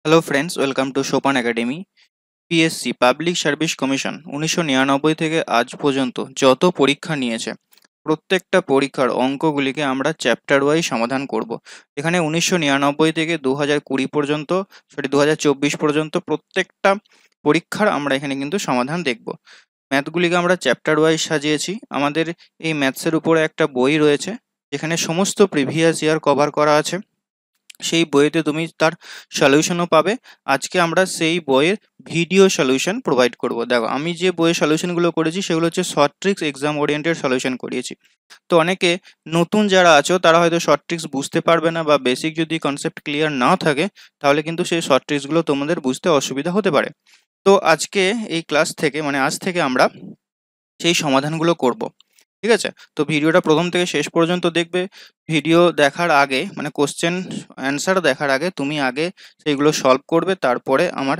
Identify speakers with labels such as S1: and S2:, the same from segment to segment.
S1: Hello friends, welcome to সোপান academy. PSC public service commission 1999 থেকে আজ পর্যন্ত যত পরীক্ষা নিয়েছে প্রত্যেকটা পরীক্ষার অঙ্কগুলিকে আমরা চ্যাপ্টার ওয়াইজ সমাধান করব। এখানে 1999 থেকে 2020 পর্যন্ত 2024 পর্যন্ত প্রত্যেকটা পরীক্ষার আমরা এখানে কিন্তু সমাধান দেখব। ম্যাথগুলিকে আমরা চ্যাপ্টার ওয়াইজ সাজিয়েছি। আমাদের এই ম্যাথসের উপরে একটা বই রয়েছে যেখানে সমস্ত প্রিভিয়াস ইয়ার কভার করা আছে। সেই বইতে তুমি তার সলিউশনও পাবে। আজকে আমরা সেই বইয়ের ভিডিও সলিউশন প্রোভাইড করব। দেখো, আমি যে বইয়ের সলিউশনগুলো করেছি সেগুলো হচ্ছে short tricks exam oriented solution করিয়েছি। তো অনেকে নতুন যারা আছো তারা হয়তো শর্ট ট্রিক্স বুঝতে পারবে না, বা বেসিক যদি কনসেপ্ট ক্লিয়ার না থাকে তাহলে কিন্তু সেই শর্ট ট্রিক্সগুলো তোমাদের বুঝতে অসুবিধা হতে পারে। তো আজকে এই ক্লাস থেকে আজ থেকে আমরা সেই সমাধানগুলো করব। ঠিক আছে? তো ভিডিওটা প্রথম থেকে শেষ পর্যন্ত দেখবে। ভিডিও দেখার আগে কোশ্চেন অ্যান্সার দেখার আগে তুমি আগে সেইগুলো সলভ করবে, তারপরে আমার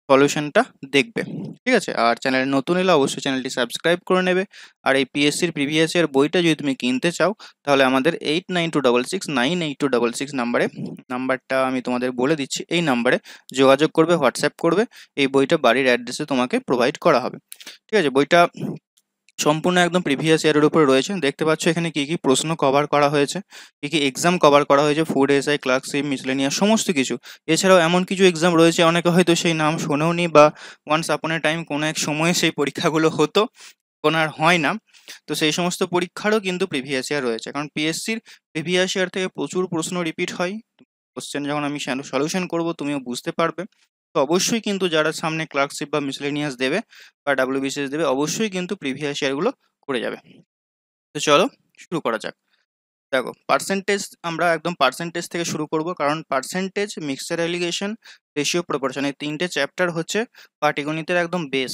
S1: সলিউশনটা দেখবে। ঠিক আছে? আর চ্যানেলে নতুন এলে অবশ্যই চ্যানেলটি সাবস্ক্রাইব করে নেবে। আর এই পিএসসির প্রিভিয়াস ইয়ার বইটা যদি তুমি কিনতে চাও তাহলে আমাদের 8926698266 নাম্বারটা আমি তোমাদের বলে দিচ্ছি। এই নাম্বারে যোগাযোগ করবে, হোয়াটসঅ্যাপ করবে। এই বইটা বাড়ির অ্যাড্রেসে তোমাকে প্রোভাইড করা হবে। ঠিক আছে? বইটা সম্পূর্ণ একদম প্রিভিয়াস ইয়ারের উপরে রয়েছে। দেখতে পাচ্ছ এখানে কি কি প্রশ্ন কভার করা হয়েছে, কি কি এক্সাম কভার করা হয়েছে, ফুড এসআই, ক্লার্কশিপ, মিসলেনিয়াস সমস্ত কিছু। এছাড়াও এমন কিছু এক্সাম রয়েছে অনেকে হয়তো সেই নাম শোনেওনি, বা ওয়ান্স আপন এ টাইম কোনো এক সময়ে সেই পরীক্ষাগুলো হতো, এখন আর হয় না। তো সেই সমস্ত পরীক্ষারও কিন্তু প্রিভিয়াস ইয়ার রয়েছে, কারণ পিএসসির প্রিভিয়াস ইয়ার থেকে প্রচুর প্রশ্ন রিপিট হয়। কোশ্চেন যখন আমি সলিউশন করব তুমিও বুঝতে পারবে। তো অবশ্যই কিন্তু যারা সামনে ক্লার্কশিপ বা মিসলেনিয়াস দেবে বা ডাব্লিউবিসিএস দেবে, অবশ্যই কিন্তু প্রিভিয়াস ইয়ারগুলো করে যাবে। তো চলো শুরু করা যাক। দেখো, পার্সেন্টেজ আমরা একদম পার্সেন্টেজ থেকে শুরু করব, কারণ percentage, mixture allegation, ratio, proportion এই তিনটে চ্যাপ্টার হচ্ছে পাটিগণিতের একদম বেস।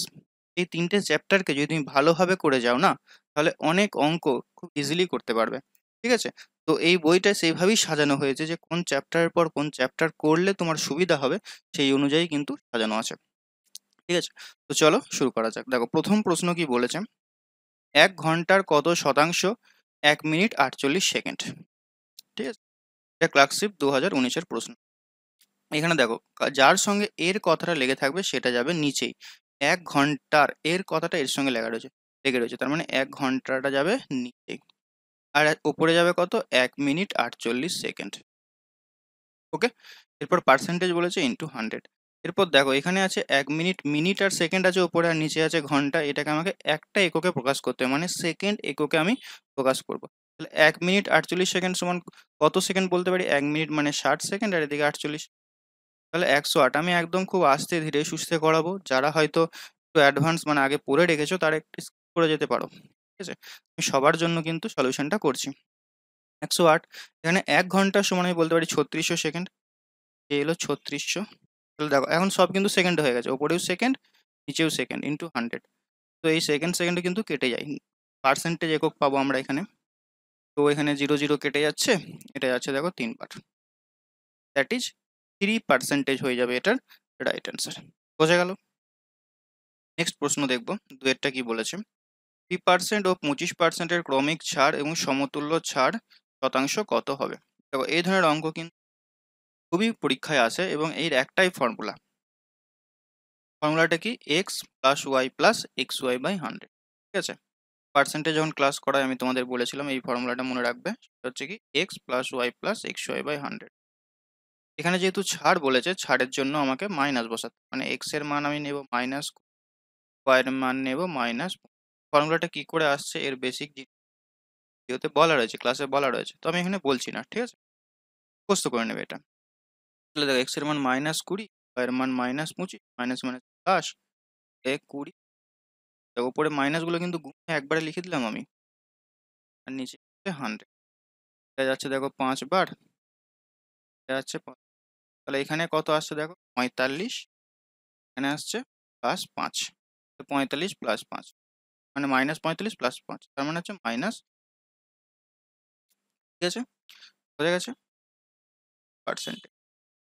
S1: এই তিনটে চ্যাপ্টারকে যদি তুমি ভালোভাবে করে যাও না, তাহলে অনেক অঙ্ক খুব ইজিলি করতে পারবে। ঠিক আছে? তো এই বইটা সেইভাবেই সাজানো হয়েছে যে কোন চ্যাপ্টারের পর কোন চ্যাপ্টার করলে তোমার সুবিধা হবে সেই অনুযায়ী কিন্তু সাজানো আছে। ঠিক আছে? তো চলো শুরু করা যাক। দেখো, প্রথম প্রশ্ন কি বলেছে, 1 ঘন্টার কত শতাংশ 1 মিনিট 48 সেকেন্ড। ঠিক আছে? এটা ক্লার্কশিপ 2019-এর প্রশ্ন। এখানে দেখো, যার সঙ্গে এর কথাটা লেগে থাকবে সেটা যাবে নিচেই। 1 ঘন্টার এর কথাটা এর সঙ্গে লেগে রয়েছে, তার মানে 1 ঘন্টাটা যাবে নিচেই। আর উপরে যাবে কত, 1 মিনিট 48 সেকেন্ড। ওকে? এরপর পার্সেন্টেজ বলেছে ইন্টু 100। এরপর দেখো, এখানে আছে 1 মিনিট, মিনিট আর সেকেন্ড আছে উপরে, আর নিচে আছে ঘন্টা। এটাকে আমাকে একটা এককে প্রকাশ করতে হবে, মানে সেকেন্ড এককে আমি প্রকাশ করব। তাহলে 1 মিনিট 48 সেকেন্ড সমান কত সেকেন্ড বলতে পারি? 1 মিনিট মানে 60 সেকেন্ড, আর এদিকে 48, তাহলে 108। আমি একদম খুব আস্তে ধীরে সুস্থে করাবো। যারা হয়তো একটু অ্যাডভান্স আগে পড়ে রেখেছো তারা একটু স্কিপ করে যেতে পারো। ঠিক আছে? আমি সবার জন্য কিন্তু সলিউশনটা করছি। 108, এখানে 1 ঘন্টা সমান আমি বলতে পারি 3600 সেকেন্ড। এ এলো 3600। তাহলে দেখো, এখন সব কিন্তু সেকেন্ড হয়ে গেছে, ওপরেও সেকেন্ড নিচেও সেকেন্ড, ইন্টু 100। তো এই সেকেন্ডে কিন্তু কেটে যায়, পার্সেন্টেজ একক পাবো আমরা এখানে। তো এখানে 0 0 কেটে যাচ্ছে, এটা যাচ্ছে দেখো 3 বার, দ্যাট ইজ 3% হয়ে যাবে এটার রাইট অ্যান্সার। বোঝা গেল? নেক্সট প্রশ্ন দেখবো, দুয়েরটা কি বলেছে, 3% ও 25%-এর ক্রমিক ছাড় এবং সমতুল্য ছাড় শতাংশ কত হবে? দেখো, এই ধরনের অঙ্ক কিন্তু খুবই পরীক্ষায় আসে, এবং এর একটাই ফর্মুলা। ফর্মুলাটা কি? X plus y plus x y by 100। ঠিক আছে? পার্সেন্টেজ যখন ক্লাস করায় আমি তোমাদের বলেছিলাম এই ফর্মুলাটা মনে রাখবে। সেটা হচ্ছে কি, x plus y plus x y by 100। এখানে যেহেতু ছাড় বলেছে, ছাড়ের জন্য আমাকে মাইনাস বসাতে, মানে এক্স এর মান আমি নেব মাইনাস, ওয়াই এর মান নেব মাইনাস। ফর্মুলাটা কি করে আসছে এর বেসিক ভিডিওতে বলা রয়েছে, ক্লাসে বলা রয়েছে, তো আমি এখানে বলছি না। ঠিক আছে? মুখস্থ করে নেবে এটা। তাহলে দেখো, এক্স এর মান -20, ওয়াই এর মান -25, মাইনাস মাইনাস প্লাস 20। দেখো, উপরে মাইনাসগুলো কিন্তু গুণে একবারে লিখে দিলাম আমি, আর নিচে 100। এটা যাচ্ছে দেখো 5 বার, এটা যাচ্ছে তাহলে এখানে কত আসছে দেখো, 45। এখানে আসছে +5, 45 + 5 মানে -45 + 5, তার মানে হচ্ছে মাইনাস। ঠিক আছে? বোঝা গেছে? পার্সেন্টেজ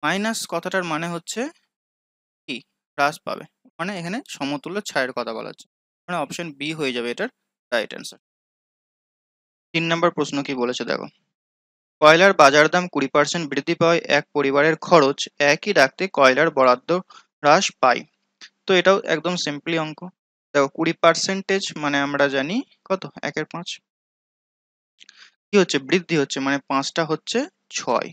S1: মাইনাস কথাটার মানে হচ্ছে কি, হ্রাস পাবে, মানে এখানে সমতুল্য ছায়ের কথা বলা হচ্ছে, মানে অপশন বি হয়ে যাবে এটার রাইট অ্যান্সার। 3 নম্বর প্রশ্ন কি বলেছে দেখো, কয়লার বাজার দাম 20% বৃদ্ধি পাওয়ায় এক পরিবারের খরচ একই রাখতে কয়লার বরাদ্দ হ্রাস পায়। তো এটাও একদম সিম্পলি অঙ্ক। দেখো 20% মানে আমরা জানি কত, 1/5 কি হচ্ছে, বৃদ্ধি হচ্ছে, মানে 5টা হচ্ছে 6।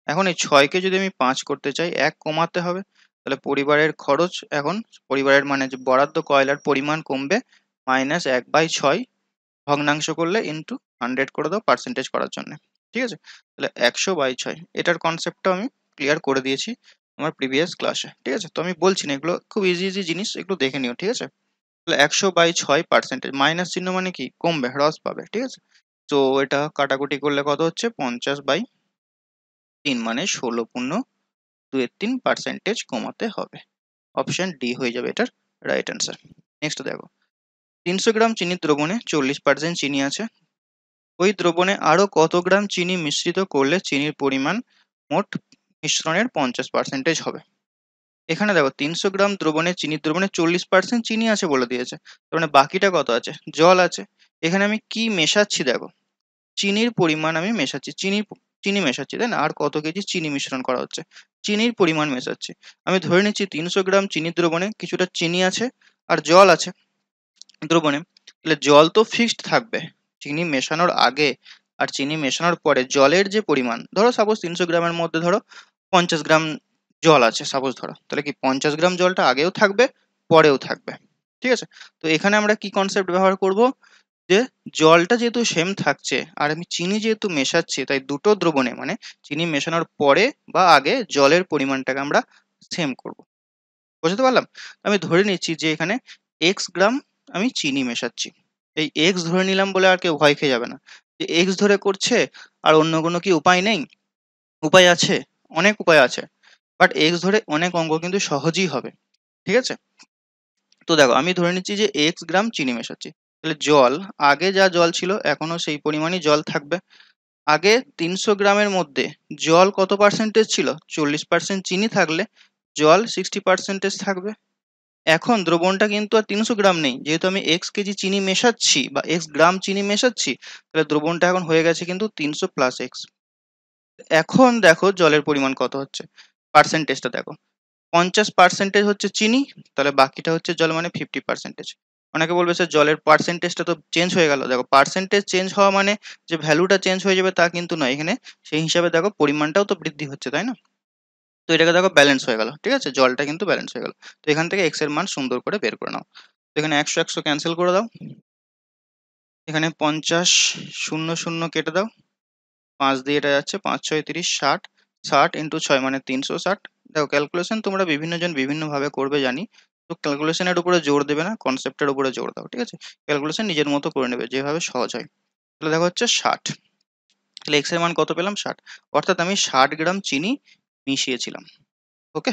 S1: এখন এই 6কে যদি আমি 5 করতে চাই, 1 কমাতে হবে। তাহলে পরিবারের খরচ এখন, পরিবারের মানে যে বরাদ্দ কয়লার পরিমাণ কমবে, -1/6 ভগ্নাংশ করলে ইন্টু 100 করে দাও পার্সেন্টেজ করার জন্য। ঠিক আছে, তাহলে 100/6, এটার কনসেপ্টটা আমি ক্লিয়ার করে দিয়েছি আমার প্রিভিয়াস ক্লাসে। ঠিক আছে, তো আমি বলছি না, এগুলো খুব ইজি ইজি জিনিস, এগুলো দেখে নিও। ঠিক আছে, তাহলে 100/6 মাইনাস চিহ্ন মানে কি, কমবে, হ্রাস পাবে। ঠিক আছে, তো এটা কাটাকুটি করলে কত হচ্ছে, 50/3 মানে 16.2 কমাতে হবে। অপশন ডি হয়ে যাবে এটার রাইট অ্যান্সার। নেক্সট দেখো, 300 গ্রাম চিনির দ্রবণে 40% চিনি আছে। ওই দ্রবণে আরো কত গ্রাম চিনি মিশ্রিত করলে চিনির পরিমাণ মোট মিশ্রণের 50% হবে। এখানে দেখো 300 গ্রাম দ্রবণে, চিনির দ্রবণে 40% চিনি আছে বলে দিয়েছে, তার মানে বাকিটা কত আছে, জল আছে। এখানে আমি কি মেশাচ্ছি দেখো, চিনির পরিমাণ আমি মেশাচ্ছি, চিনি মেশাচ্ছি, তাই না? আর কত কেজি চিনি মিশ্রণ করা হচ্ছে, চিনির পরিমাণ মেশাচ্ছি। আমি ধরে নিচ্ছি 300 গ্রাম চিনির দ্রবণে কিছুটা চিনি আছে আর জল আছে দ্রবণে, তাহলে জল তো ফিক্সড থাকবে। চিনি মেশানোর আগে আর চিনি মেশানোর পরে জলের যে পরিমাণ, ধরো সাপোজ 300 গ্রামের মধ্যে ধরো 50 গ্রাম জল আছে সাপোজ, ধরো, তাহলে কি 50 গ্রাম জলটা আগেও থাকবে, পরেও থাকবে। ঠিক আছে, তো এখানে আমরা কি কনসেপ্ট ব্যবহার করব, যে জলটা যেহেতু সেম থাকছে আর আমি চিনি যেহেতু মেশাচ্ছি, তাই দুটো দ্রবণে মানে চিনি মেশানোর পরে বা আগে জলের পরিমাণটাকে আমরা সেম করব। বুঝতে পারলাম? আমি ধরে নিচ্ছি যে এখানে এক্স গ্রাম আমি চিনি মেশাচ্ছি। এই এক্স ধরে নিলাম বলে আর কেউ ভয় খেয়ে যাবে না যে এক্স ধরে করছে, আর অন্য কোনো কি উপায় নেই। উপায় আছে, অনেক উপায় আছে, বাট এক্স ধরে অনেক অঙ্ক কিন্তু সহজই হবে। ঠিক আছে, তো দেখো আমি ধরে নিচ্ছি যে এক্স গ্রাম চিনি মেশাচ্ছি, তাহলে জল, আগে যা জল ছিল এখনো সেই পরিমাণই জল থাকবে। আগে 300 গ্রামের মধ্যে জল কত পার্সেন্টেজ ছিল, 40% চিনি থাকলে জল 60% থাকবে। এখন দ্রবণটা কিন্তু আর 300 গ্রাম নেই, যেহেতু আমি এক্স কেজি চিনি মেশাচ্ছি বা এক্স গ্রাম চিনি মেশাচ্ছি, তাহলে দ্রবণটা এখন হয়ে গেছে কিন্তু 300 প্লাস এক্স। এখন দেখো জলের পরিমাণ কত হচ্ছে, পার্সেন্টেজটা দেখো, 50% হচ্ছে চিনি, তাহলে বাকিটা হচ্ছে জল, মানে 50%। অনেকে বলবে স্যার জলের পার্সেন্টেজটা তো চেঞ্জ হয়ে গেল, দেখো পার্সেন্টেজ চেঞ্জ হওয়া মানে যে ভ্যালুটা চেঞ্জ হয়ে যাবে তা কিন্তু নয়, এখানে সেই হিসাবে দেখো পরিমাণটাও তো বৃদ্ধি হচ্ছে, তাই না? তো এটাকে দেখো ব্যালেন্স হয়ে গেল। ঠিক আছে, জলটা কিন্তু ব্যালেন্স হয়ে গেল। তো এখান থেকে এক্স এর মান সুন্দর করে বের করে নাও। তো এখানে 100 100 ক্যান্সেল করে দাও, এখানে 50 শূন্য শূন্য কেটে দাও, 5 দিয়ে এটা যাচ্ছে, 5 6 30, 60, 60 ইন্টু 6 মানে 360। দেখো ক্যালকুলেশন তোমরা বিভিন্ন জন বিভিন্ন ভাবে করবে জানি, তো ক্যালকুলেশনের উপরে জোর দেবে না, কনসেপ্টের উপরে জোর দাও। ঠিক আছে, ক্যালকুলেশন নিজের মতো করে নেবে যেভাবে সহজ হয়। তাহলে দেখো হচ্ছে 60, তাহলে এক্স এর মান কত পেলাম, 60, অর্থাৎ আমি 60 গ্রাম চিনি মিশিয়েছিলাম। ওকে,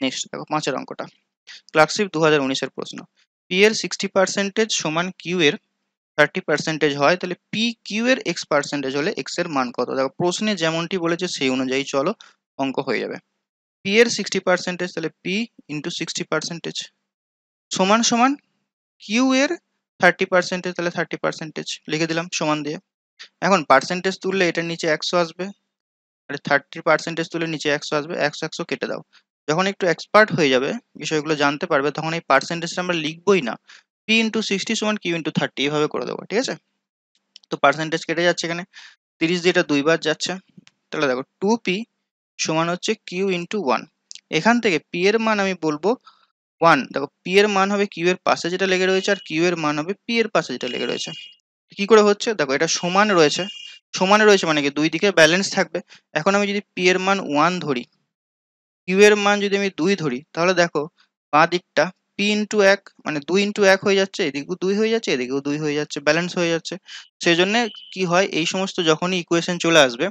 S1: নেক্সট দেখো 5 এর অঙ্কটা, ক্লার্কশিপ 2019 এর প্রশ্ন। পি এর 60% সমান কিউ এর 30% হয়, তাহলে পি কিউ এর এক্স পার্সেন্টেজ হলে এক্স এর মান কত। দেখো প্রশ্নে যেমনটি বলেছে সেই অনুযায়ী চলো, অঙ্ক হয়ে যাবে। পি এর 60%, তাহলে পি ইন্টু 60% সমান সমান কিউ এর 30%, তাহলে 30% লিখে দিলাম সমান দিয়ে। এখন পার্সেন্টেজ তুললে এটার নিচে 100 আসবে, আর 30% তুলে নিচে 100 আসবে, 100 100 কেটে দাও। যখন একটু এক্সপার্ট হয়ে যাবে, বিষয়গুলো জানতে পারবে, তখন এই পার্সেন্টেজটা আমরা লিখবোই না, পি ইন্টু 60 সমান কিউ ইন্টু 30 এইভাবে করে দেবো। ঠিক আছে, তো পার্সেন্টেজ কেটে যাচ্ছে, এখানে 30 দিয়ে এটা দুইবার যাচ্ছে, তাহলে দেখো 2p সমান হচ্ছে কিউ ইন্টু 1। এখান থেকে পি এর মান আমি বলবো 1, দেখো পি এর মান হবে কিউ এর পাশে যেটা লেগে রয়েছে, আর কিউ এর মান হবে পি এর পাশে যেটা লেগে রয়েছে। কি করে হচ্ছে দেখো, এটা সমান রয়েছে, সমানে রয়েছে মানে কি দুই দিকে ব্যালেন্স থাকবে। এখন আমি যদি পি এর মান 1 ধরি, কিউ এর মান যদি আমি 2 ধরি, তাহলে দেখো বাঁ দিকটা পি ইন্টু 1 মানে 2 ইন্টু 1 হয়ে যাচ্ছে, এদিকেও 2 হয়ে যাচ্ছে, এদিকেও 2 হয়ে যাচ্ছে, ব্যালেন্স হয়ে যাচ্ছে। সেই জন্য কি হয়, এই সমস্ত যখনই ইকুয়েশন চলে আসবে,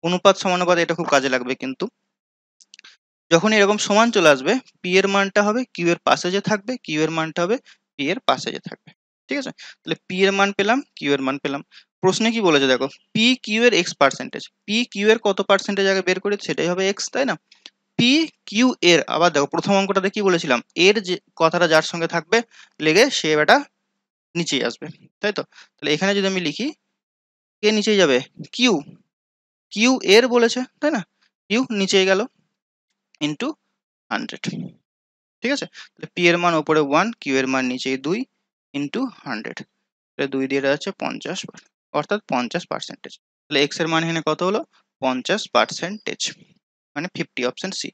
S1: অনুপাত সমানুপাত এটা খুব কাজে লাগবে কিন্তু, যখন এরকম সমান চলে আসবে, পি এর মানটা হবে কিউ এর পাশে যে থাকবে, কিউ এর মানটা হবে পি এর পাশে যে থাকবে। ঠিক আছে, তাহলে পি এর মান পেলাম, কিউ এর মান পেলাম। প্রশ্নে কি বলেছে দেখো, পি কিউ এর এক্স পার্সেন্টেজ, পি কিউ এর কত পার্সেন্টেজ আগে বের করি সেটাই হবে এক্স, তাই না? পি কিউ এর, আবার দেখো প্রথম অঙ্কটাতে কি বলেছিলাম, এর যে কথাটা যার সঙ্গে থাকবে লেগে সে এটা নিচেই আসবে, তাই তো? তাহলে এখানে যদি আমি লিখি, কে নিচেই যাবে, কিউ, কিউ এর বলেছে, তাই না? কিউ নিচে গেল ইন্টু 100, ঠিক আছে? তাহলে পি এর মান ওপরে 1, কিউ এর মান নিচে 2 ইন্টু 100, তাহলে 2 দিয়ে যাচ্ছে 50, অর্থাৎ 50%। তাহলে এক্স এর মান এখানে কত হলো? 50%, মানে 50, অপশন সি।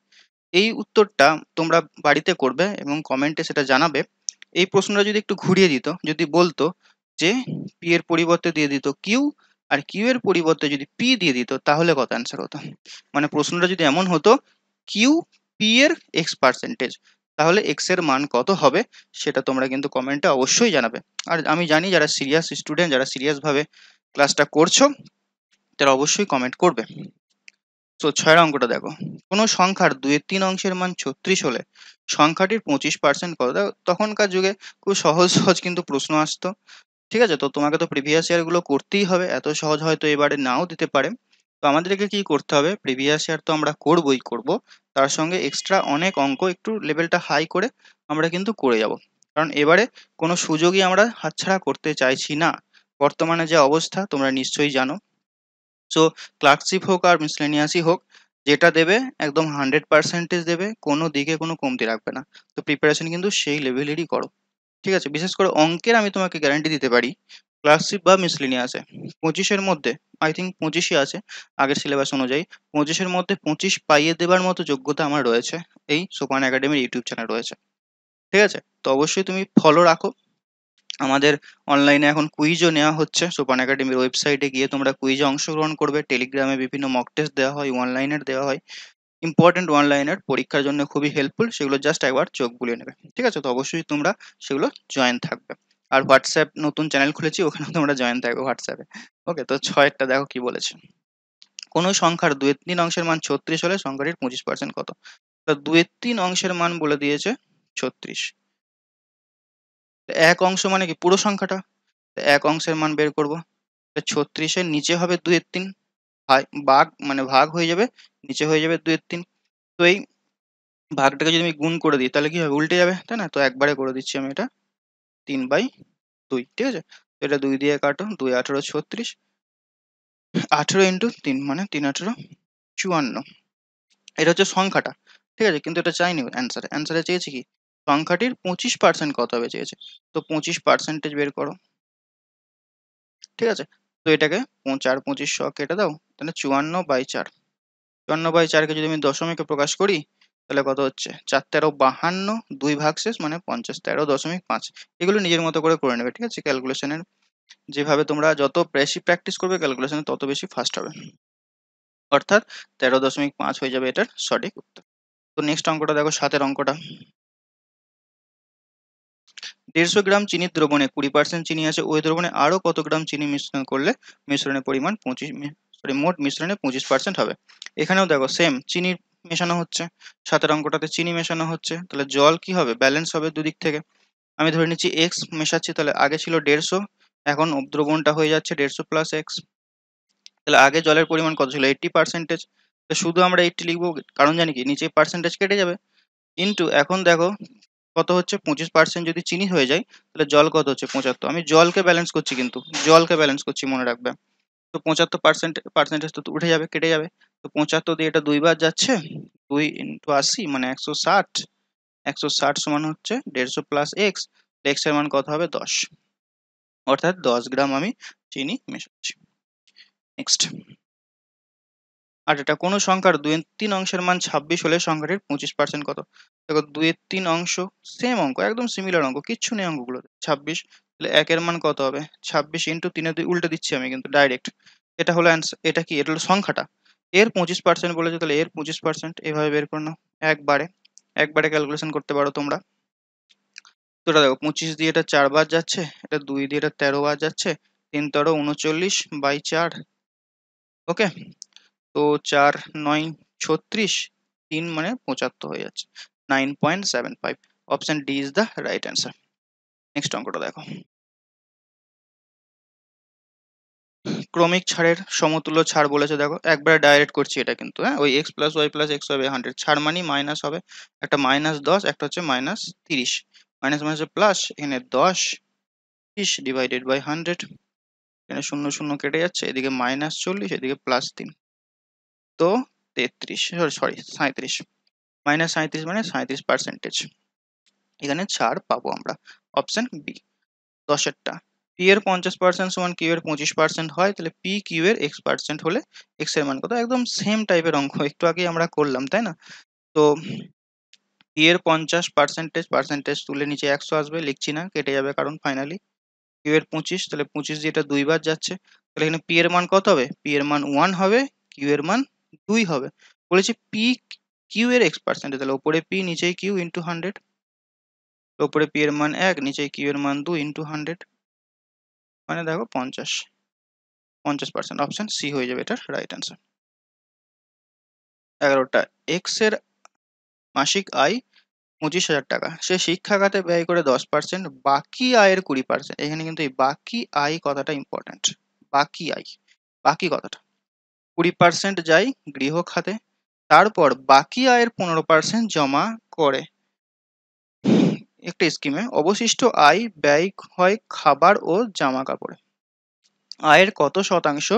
S1: এই উত্তরটা তোমরা বাড়িতে করবে এবং কমেন্টে সেটা জানাবে। এই প্রশ্নটা যদি একটু ঘুরিয়ে দিত, যদি বলতো যে পি এর পরিবর্তে দিয়ে দিত কিউ, আর কিউ এর পরিবর্তে যদি পি দিয়ে দিত, তাহলে কত অ্যান্সার হতো? মানে প্রশ্নটা যদি এমন হতো কিউ পি এর এক্স পার্সেন্টেজ, তাহলে এক্স এর মান কত হবে, সেটা তোমরা কিন্তু কমেন্টে অবশ্যই জানাবে। আর আমি জানি যারা সিরিয়াস স্টুডেন্ট, যারা সিরিয়াস ভাবে ক্লাসটা করছো, তারা অবশ্যই কমেন্ট করবে। তো 6 অঙ্কটা দেখো, কোনো সংখ্যার 2/3 অংশের মান 36 হলে সংখ্যাটির 25% কত? তখনকার যুগে খুব সহজ সহজ কিন্তু প্রশ্ন আসতো, ঠিক আছে? তো তোমাকে তো প্রিভিয়াস ইয়ার গুলো করতেই হবে, এত সহজ হয়তো এবারে নাও দিতে পারে। তো আমাদেরকে কি করতে হবে, প্রিভিয়াস ইয়ার তো আমরা করবই করব, তার সঙ্গে এক্সট্রা অনেক অঙ্ক একটু লেভেলটা হাই করে আমরা কিন্তু করে যাব। কারণ এবারে কোনো সুযোগই আমরা হাতছাড়া করতে চাইছি না। বর্তমানে যে অবস্থা তোমরা নিশ্চয়ই জানো। সো ক্লার্কশিপ হোক আর মিসলেনিয়াসই হোক, যেটা দেবে একদম 100% দেবে, কোনো দিকে কোনো কমতি রাখবে না। তো প্রিপারেশন কিন্তু সেই লেভেলেরই করো, ঠিক আছে? বিশেষ করে অঙ্কের আমি তোমাকে গ্যারান্টি দিতে পারি, ক্লার্কশিপ বা মিসলেনিয়াসে 25-এর মধ্যে, আই থিঙ্ক 25ই আছে আগের সিলেবাস অনুযায়ী, 25-এর মধ্যে 25 পাইয়ে দেবার মতো যোগ্যতা আমার রয়েছে, এই সোপান একাডেমির ইউটিউব চ্যানেল রয়েছে, ঠিক আছে? তো অবশ্যই তুমি ফলো রাখো। আমাদের অনলাইনে এখন কুইজও নেওয়া হচ্ছে, সোপান একাডেমির ওয়েবসাইটে গিয়ে তোমরা কুইজে অংশগ্রহণ করবে। টেলিগ্রামে বিভিন্ন মক টেস্ট দেওয়া হয়, অনলাইনের দেওয়া হয়, ইম্পর্টেন্ট অনলাইনের পরীক্ষার জন্য খুবই হেল্পফুল, সেগুলো জাস্ট একবার চোখ বুলিয়ে নেবে, ঠিক আছে? তো অবশ্যই তোমরা সেগুলো জয়েন থাকবে। আর হোয়াটসঅ্যাপ নতুন চ্যানেল খুলেছি, ওখানে তোমরা জয়েন থাকবে হোয়াটসঅ্যাপে। ওকে, তো 6-টা দেখো কি বলেছে, কোনো সংখ্যার 2/3 অংশের মান 36 হলে সংখ্যাটির 25% কত? তো 2/3 অংশের মান বলে দিয়েছে 36, এক অংশ মানে কি পুরো সংখ্যাটা, তো এক অংশের মান বের করব। 36-এর নিচে হবে 2/3, ভাগ মানে ভাগ হয়ে যাবে, নিচে হয়ে যাবে 2/3। তো এই ভাগটাকে যদি আমি গুণ করে দিই তাহলে কি হবে, উল্টে যাবে, তাই না? তো একবারে করে দিচ্ছি আমি এটা 3/2, ঠিক আছে? তো এটা 2 দিয়ে কাটো, 2 18 36, 18 ইন্টু 3 মানে 3 18 54, এটা হচ্ছে সংখ্যাটা, ঠিক আছে? কিন্তু এটা চাইনি অ্যান্সারে, অ্যান্সারে চেয়েছি কি সংখ্যাটির 25% কত হবে চেয়েছে। তো 25% বের করো, ঠিক আছে? তো এটাকে 4 25 কেটে দাও, তাহলে 54/4, 54/4-কে যদি আমি দশমিকে প্রকাশ করি, তাহলে কত হচ্ছে 4 13 52, 2 ভাগশেষ মানে 50, 13.5। এগুলো নিজের মতো করে করে নেবে, ঠিক আছে? ক্যালকুলেশনের যেভাবে তোমরা যত বেশি প্র্যাকটিস করবে ক্যালকুলেশনে তত বেশি ফাস্ট হবে, অর্থাৎ 13.5 হয়ে যাবে এটার সঠিক উত্তর। তো নেক্সট অঙ্কটা দেখো, 7-এর অঙ্কটা, 150 গ্রাম চিনির দ্রবণে 20% চিনি আছে, ওই দ্রবণে আরো কত গ্রাম চিনি মিশ্রণ করলে মিশ্রণের পরিমাণ মোট মিশ্রণে 25% হবে? এখানেও দেখো সেম চিনি মেশানো হচ্ছে, 7-এর অঙ্কটাতে চিনি মেশানো হচ্ছে, তাহলে জল কি হবে, ব্যালেন্স হবে দুদিক থেকে। আমি ধরে নিচ্ছি এক্স মেশাচ্ছি, তাহলে আগে ছিল 150, এখন দ্রবণটা হয়ে যাচ্ছে 150 প্লাস এক্স। তাহলে আগে জলের পরিমাণ কত ছিল, 80%, তো শুধু আমরা 80 লিখবো, কারণ জানি কি নিচে পার্সেন্টেজ কেটে যাবে, ইন্টু এখন দেখো কত হচ্ছে 25% যদি চিনি হয়ে যায়, তাহলে জল কত হচ্ছে 75। আমি জলকে ব্যালেন্স করছি, কিন্তু জলকে ব্যালেন্স করছি মনে রাখবে। তো 75% তো উঠে যাবে, কেটে যাবে। তো 75 দিয়ে এটা 2 বার যাচ্ছে, 2 ইন্টু 80 মানে 160, 160 সমান হচ্ছে 150 প্লাস এক্স, এক্স এর মান কত হবে 10, অর্থাৎ 10 গ্রাম আমি চিনি মেশাচ্ছি। নেক্সট, আর এটা কোনো সংখ্যার 2/3 অংশের মান 26 হলে সংখ্যাটির 25% কত? দেখো 2/3 অংশ, সেম অঙ্ক, একদম সিমিলার অঙ্ক, কিচ্ছু নেই অঙ্কগুলো। 26, তাহলে একের মান কত হবে, 26 ইন্টু 3-এ 2 উল্টে দিচ্ছি আমি কিন্তু ডাইরেক্ট। এটা হলো অ্যান্সার, এটা কি, এটা হলো সংখ্যাটা, এর 25% বলেছে, তাহলে এর 25% এভাবে বের করে নাও একবারে, একবারে ক্যালকুলেশন করতে পারো তোমরা। তো এটা দেখো 25 দিয়ে এটা 4 বার যাচ্ছে, এটা 2 দিয়ে এটা 13 বার যাচ্ছে, 3 13 39/4, ওকে? তো 4 9 36, 3 মানে 75 হয়ে যাচ্ছে, 9.75। Option D is the right answer. Next অঙ্কটা দেখো, ক্রমিক ছাড়ের সমতুল্য ছাড় বলেছে, দেখো একবারে ডাইরেক্ট করছি এটা কিন্তু, হ্যাঁ ওই x plus y plus x হবে 100, ছাড় মানে মাইনাস হবে, একটা -10, একটা হচ্ছে -30, মাইনাস মাইনাস প্লাস, এখানে 10 30 ডিভাইডেড বাই 100, এখানে 0 0 কেটে যাচ্ছে, এদিকে -40, এদিকে +3, তো 33, সরি 37, -37 মানে 37%। এখানে ছাড় পাবো আমরা, অপশন বি 10-এরটা। পি এর 50% সমান কিউ এর 25% হয়, তাহলে পি কিউ এর x% হলে x এর মান কত? একদম সেম টাইপের অঙ্ক একটু আগে আমরা করলাম, তাই না? তো পি এর 50% তুলে নিচে 100 আসবে, লিখছি না, কেটে যাবে, কারণ ফাইনালি কিউ এর 25, তাহলে 25 দিয়ে এটা 2 বার যাচ্ছে, তাহলে এখানে পি এর মান কত হবে? পি এর মান 1 হবে, কিউ এর মান 2 হবে। বলেছি পি কিউ এর x%, তাহলে উপরে পি নিচেই কিউ ইন্টু 100, উপরে পি এর মান 1, নিচে কিউ এর মান 2 ইন্টু 100, মানে দেখো 50%, অপশন সি হয়ে যাবে এটার রাইট অ্যান্সার। 11টা, এক্স এর মাসিক আয় 25,000 টাকা, সে শিক্ষা খাতে ব্যয় করে 10%, বাকি আয়ের 20%। এখানে কিন্তু এই বাকি আয় কথাটা ইম্পর্টেন্ট, বাকি আয়, বাকি কথাটা 20% যায় গৃহ খাতে, তারপর বাকি আয়ের 15% জমা করে একটা স্কিমে, অবশিষ্ট আয় ব্যয় হয় খাবার ও জামা কাপড়ে। আয়ের কত শতাংশ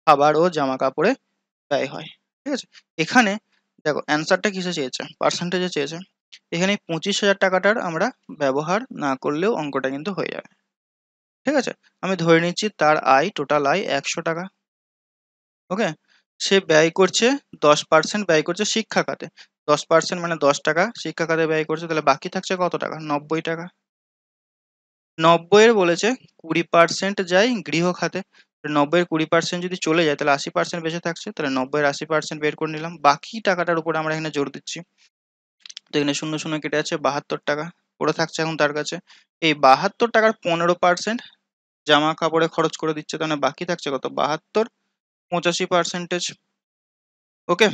S1: খাবার ও জামা কাপড়ে ব্যয় হয়? ঠিক আছে, এখানে দেখো অ্যান্সারটা কিসে চেয়েছে? পার্সেন্টেজে চেয়েছে। এখানে 25,000 টাকাটার আমরা ব্যবহার না করলেও অঙ্কটা কিন্তু হয়ে যাবে। ঠিক আছে, আমি ধরে নিচ্ছি তার আয়, টোটাল আয় 100 টাকা। ওকে, সে ব্যয় করছে 10% ব্যয় করছে শিক্ষা খাতে, 10% মানে 10 টাকা শিক্ষা খাতে ব্যয় করছে, তাহলে বাকি থাকছে কত টাকা? 90 টাকা। 90 এর বলেছে 20% যায় গৃহ খাতে, 90 এর 20% যদি চলে যায় তাহলে 80% বেঁচে থাকছে, তাহলে 90 এর 80% বের করে নিলাম, বাকি টাকাটার উপর আমরা এখানে জোর দিচ্ছি। তো এখানে 0 0 কেটে যাচ্ছে, 72 টাকা পড়ে থাকছে এখন তার কাছে। এই 72 টাকার 15% জামা কাপড়ে খরচ করে দিচ্ছে, তাহলে বাকি থাকছে কত? 72, 85%। ওকে,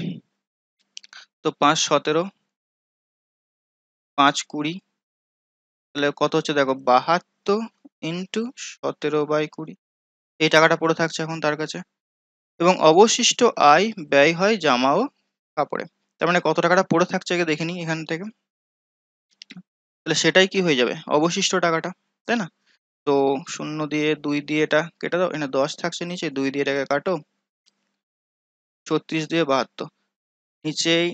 S1: তো 5 17, 5 20, তাহলে কত হচ্ছে দেখো? 72 ইন্টু 17/20, এই টাকাটা পড়ে থাকছে এখন তার কাছে। এবং অবশিষ্ট আয় ব্যয় হয় জামা ও কাপড়ে, তার মানে কত টাকাটা পড়ে থাকছে আগে দেখে নিই এখান থেকে, তাহলে সেটাই কি হয়ে যাবে? অবশিষ্ট টাকাটা, তাই না? তো 0 দিয়ে 2 দিয়ে এটা কেটে দাও, এখানে 10 থাকছে নিচে, 2 দিয়ে এটাকে কাটো, 36 দিয়ে 72, নিচেই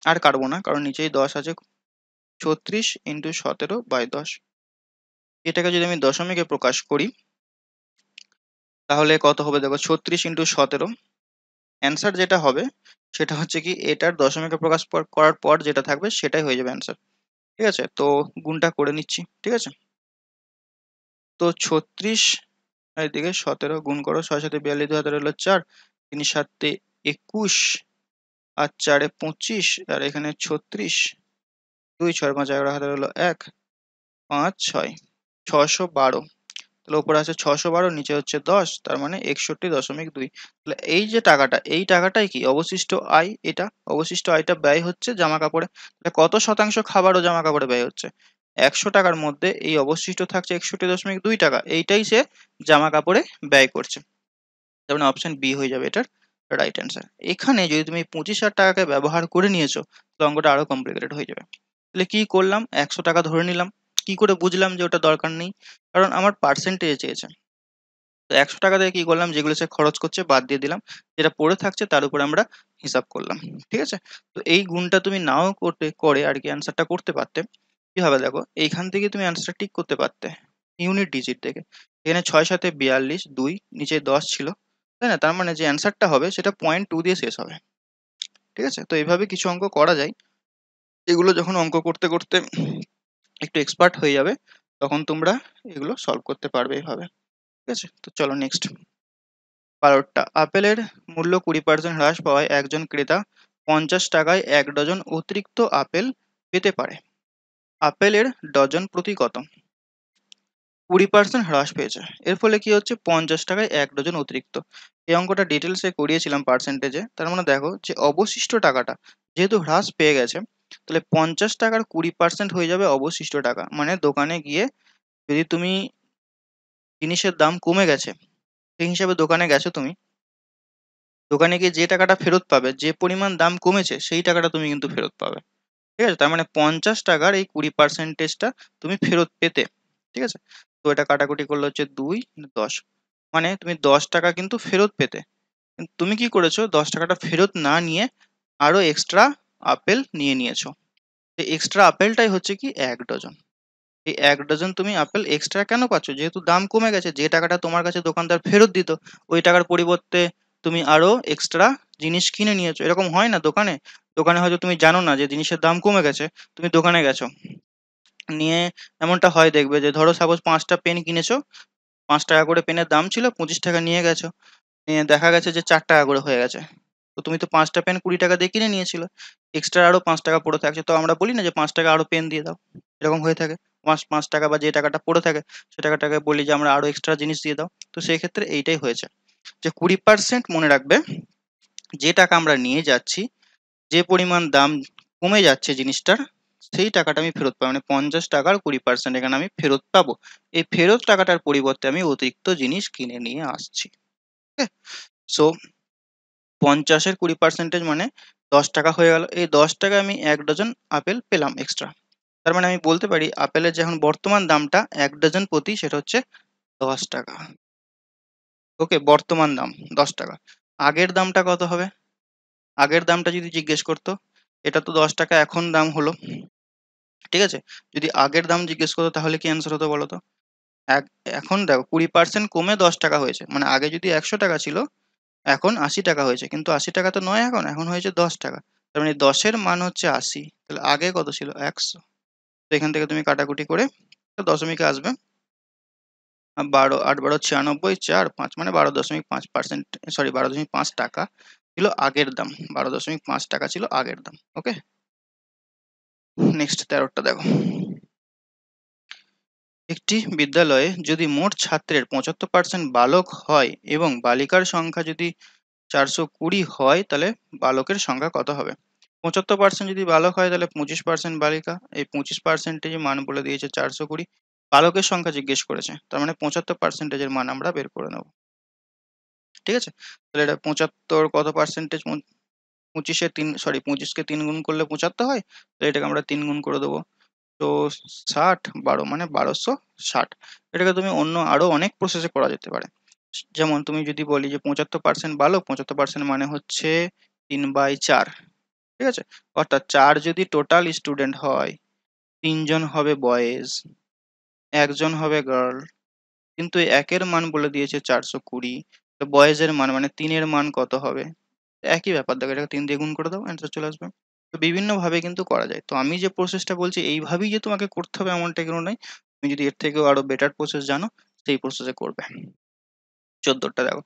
S1: আর কাটবো না কারণ নিচেই 10 আছে, 36 ইন্টু 17/10, এটাকে যদি আমি দশমিকে প্রকাশ করি তাহলে কত হবে দেখো? 36 ইন্টু 17, অ্যান্সার যেটা হবে সেটা হচ্ছে কি, এটার দশমিকে প্রকাশ করার পর যেটা থাকবে সেটাই হয়ে যাবে অ্যান্সার। ঠিক আছে, তো গুণটা করে নিচ্ছি। ঠিক আছে, তো 36 আর এদিকে 17 গুণ করো, 6 7 42, 2 হাতে রইলো 4, 3 7 21, আর 4 25, আর এখানে 36, 2 6 5 11 হাতে রইলো 1, 5 6, 612, তাহলে উপরে আছে 612, নিচে হচ্ছে 10, তার মানে 61.2। তাহলে এই যে টাকাটা, এই টাকাটাই কি অবশিষ্ট আয়, এটা অবশিষ্ট আয়টা ব্যয় হচ্ছে জামা কাপড়ে। তাহলে কত শতাংশ খাবার ও জামা কাপড়ে ব্যয় হচ্ছে? 100 টাকার মধ্যে এই অবশিষ্ট থাকছে 61.2 টাকা, এইটাই সে জামা কাপড়ে ব্যয় করছে। তার মানে অপশন বি হয়ে যাবে এটার রাইট অ্যান্সার। এখানে যদি তুমি 25,000 টাকাকে ব্যবহার করে নিয়েছো তাহলে অঙ্কটা আরো কমপ্লিকেটেড হয়ে যাবে। তাহলে কি করলাম? 100 টাকা ধরে নিলাম। কি করে বুঝলাম যে ওটা দরকার নেই? কারণ আমার পার্সেন্টেজ চেয়েছে। তো 100 টাকা দিয়ে কি করলাম, যেগুলো সে খরচ করছে বাদ দিয়ে দিলাম, যেটা পড়ে থাকছে তার উপর আমরা হিসাব করলাম। ঠিক আছে, তো এই গুণটা তুমি নাও করতে করে আর কি অ্যান্সারটা করতে পারতে। কি হবে দেখো, এইখান থেকে তুমি অ্যান্সারটা ঠিক করতে পারতে ইউনিট ডিজিট থেকে। এখানে 6 7 42, 2 নিচে 10 ছিল, তাই না? তার মানে যে অ্যান্সারটা হবে সেটা 0.2 দিয়ে শেষ হবে। ঠিক আছে, তো এইভাবে কিছু অঙ্ক করা যায়, এগুলো যখন অঙ্ক করতে করতে একটু এক্সপার্ট হয়ে যাবে তখন তোমরা এগুলো সলভ করতে পারবে এইভাবে। ঠিক আছে, তো চলো নেক্সট। 12টা, আপেলের মূল্য 20% হ্রাস পাওয়ায় একজন ক্রেতা 50 টাকায় 1 ডজন অতিরিক্ত আপেল পেতে পারে। আপেলের ডজন প্রতি কত? 20% হ্রাস পেয়েছে, এর ফলে কি হচ্ছে? 50 টাকায় 1 ডজন অতিরিক্ত। এই অঙ্কটা ডিটেলসে করিয়েছিলাম পার্সেন্টেজে। তার মানে দেখো যে অবশিষ্ট টাকাটা যেহেতু হ্রাস পেয়ে গেছে, তাহলে 50 টাকার 20% হয়ে যাবে অবশিষ্ট টাকা। মানে দোকানে গিয়ে যদি তুমি জিনিসের দাম কমে গেছে সেই হিসাবে দোকানে গেছো তুমি, দোকানে গিয়ে যে টাকাটা ফেরত পাবে, যে পরিমাণ দাম কমেছে সেই টাকাটা তুমি কিন্তু ফেরত পাবে। ঠিক আছে, তার মানে 50 টাকার এই 20%টা তুমি ফেরত পেতে। ঠিক আছে, তো এটা কাটাকুটি করলে হচ্ছে 2 10, মানে তুমি 10 টাকা কিন্তু ফেরত পেতে। কিন্তু তুমি কি করেছো, 10 টাকাটা ফেরত না নিয়ে আরো এক্সট্রা আপেল নিয়ে নিয়েছো। এই এক্সট্রা আপেলটাই হচ্ছে কি 1 ডজন। এই 1 ডজন তুমি আপেল এক্সট্রা কেন পাচ্ছ, যেহেতু দাম কমে গেছে, যে টাকাটা তোমার কাছে দোকানদার ফেরত দিত ওই টাকার পরিবর্তে তুমি আরো এক্সট্রা জিনিস কিনে নিয়েছো। এরকম হয় না দোকানে? দোকানে হয়তো তুমি জানো না যে জিনিসের দাম কমে গেছে, তুমি দোকানে গেছো, নিয়ে এমনটা হয় দেখবে যে ধরো সাপোজ 5টা পেন কিনেছো, 5 টাকা করে পেনের দাম ছিল, 25 টাকা নিয়ে গেছো, নিয়ে দেখা গেছে যে 4 টাকা করে হয়ে গেছে। তো তুমি তো 5টা পেন 20 টাকা দিয়ে কিনে নিয়েছিল, এক্সট্রা আরো 5 টাকা পড়ে থাকছে, তো আমরা বলি না যে 5 টাকা আরো পেন দিয়ে দাও, এরকম হয়ে থাকে। 5 টাকা বা যে টাকাটা পড়ে থাকে সে টাকাটাকে বলি যে আমরা আরো এক্সট্রা জিনিস দিয়ে দাও। তো সেই ক্ষেত্রে এইটাই হয়েছে যে 20% মনে রাখবে, যে টাকা আমরা নিয়ে যাচ্ছি, যে পরিমাণ দাম কমে যাচ্ছে জিনিসটার, সেই টাকাটা আমি ফেরত পাবো, মানে 50 টাকার 20% এখানে আমি ফেরত পাবো। এই ফেরত টাকাটার পরিবর্তে আমি অতিরিক্ত জিনিস কিনে নিয়ে আসছি। সো 50-এর 20% মানে 10 টাকা হয়ে গেল। এই 10 টাকায় আমি 1 ডজন আপেল পেলাম এক্সট্রা। তার মানে আমি বলতে পারি আপেলের যে এখন বর্তমান দামটা 1 ডজন প্রতি, সেটা হচ্ছে 10 টাকা। ওকে, বর্তমান দাম 10 টাকা। আগের দামটা কত হবে? আগের দামটা যদি জিজ্ঞেস করতো, এটা তো 10 টাকা এখন দাম হলো, ঠিক আছে? যদি আগের দাম জিজ্ঞেস করতো তাহলে কি অ্যান্সার হতো বলো তো? এক এখন দেখো 20% কমে 10 টাকা হয়েছে, মানে আগে যদি 100 টাকা ছিল এখন 80 টাকা হয়েছে, কিন্তু 80 টাকা তো নয়, এখন এখন হয়েছে 10 টাকা। তার মানে 10-এর মান হচ্ছে 80, তাহলে আগে কত ছিল 100। তো এখান থেকে তুমি কাটাকুটি করে তো দশমিকে আসবে, 12 8 12 96, 4 5 মানে 12.5%, সরি 12.5 টাকা ছিল আগের দাম, 12.5 টাকা ছিল আগের দাম। ওকে, নেক্সট 13টা দেখো। একটি বিদ্যালয়ে যদি মোট ছাত্রের 75% বালক হয় এবং বালিকার সংখ্যা যদি 420 হয়, তাহলে বালকের সংখ্যা কত হবে? 75% যদি বালক হয় তাহলে 25% বালিকা, এই 25% মান বলে দিয়েছে 420, বালকের সংখ্যা জিজ্ঞেস করেছে, তার মানে 75%-এর মান আমরা বের করে নেব। ঠিক আছে, তাহলে এটা 75 কত পার্সেন্টেজ, 25কে 3 গুণ করলে 75 হয়, তো এটাকে আমরা 3 গুণ করে দেবো। তো 60 12 মানে 1260। এটাকে তুমি অন্য আরো অনেক প্রসেসে করা যেতে পারে। যেমন তুমি যদি বলি যে 75% বালক, 75% মানে হচ্ছে 3/4। ঠিক আছে, অর্থাৎ 4 যদি টোটাল স্টুডেন্ট হয়, 3জন হবে বয়েজ, 1জন হবে গার্ল, কিন্তু এই একের মান বলে দিয়েছে 420, তো বয়েজের মান মানে 3-এর মান কত হবে? একই ব্যাপার, দেখো এটাকে 3 দিয়ে গুণ করে দাও, অ্যান্সার চলে আসবে। তো বিভিন্ন ভাবে কিন্তু করা যায়। তো আমি যে প্রসেসটা বলছি এইভাবেই যে তোমাকে করতে হবে এমনটা কোনো নয়, তুমি যদি এর থেকেও আরো বেটার প্রসেস জানো সেই প্রসেসে করবে। 14টা দেখো,